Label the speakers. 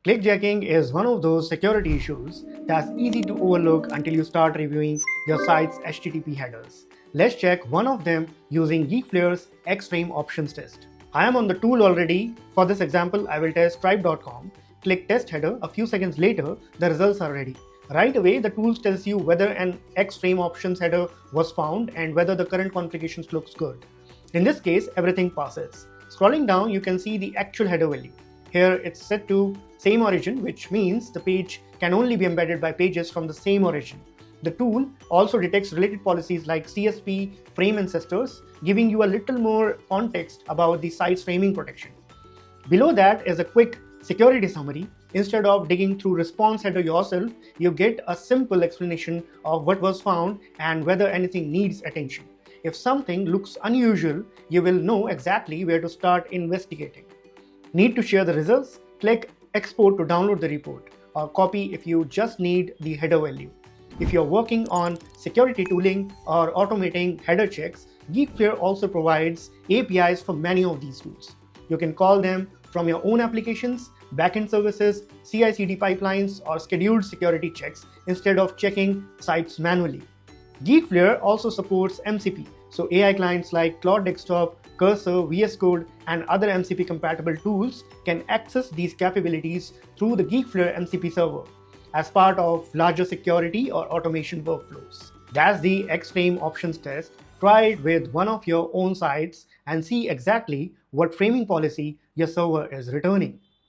Speaker 1: Clickjacking is one of those security issues that's easy to overlook until you start reviewing your site's HTTP headers. Let's check one of them using Geekflare's X-Frame-Options Test. I am on the tool already. For this example, I will test stripe.com. Click test header. A few seconds later, the results are ready. Right away, the tool tells you whether an X-Frame options header was found and whether the current configurations looks good. In this case, everything passes. Scrolling down, you can see the actual header value. Here it's set to same origin, which means the page can only be embedded by pages from the same origin. The tool also detects related policies like CSP frame ancestors, giving you a little more context about the site's framing protection. Below that is a quick security summary. Instead of digging through response header yourself, you get a simple explanation of what was found and whether anything needs attention. If something looks unusual, you will know exactly where to start investigating. Need to share the results? Click Export to download the report, or copy if you just need the header value. If you're working on security tooling or automating header checks, Geekflare also provides APIs for many of these tools. You can call them from your own applications, backend services, CI/CD pipelines, or scheduled security checks instead of checking sites manually. Geekflare also supports MCP, so AI clients like Claude Desktop, Cursor, VS Code, and other MCP-compatible tools can access these capabilities through the Geekflare MCP server as part of larger security or automation workflows. That's the X-Frame options test. Try it with one of your own sites and see exactly what framing policy your server is returning.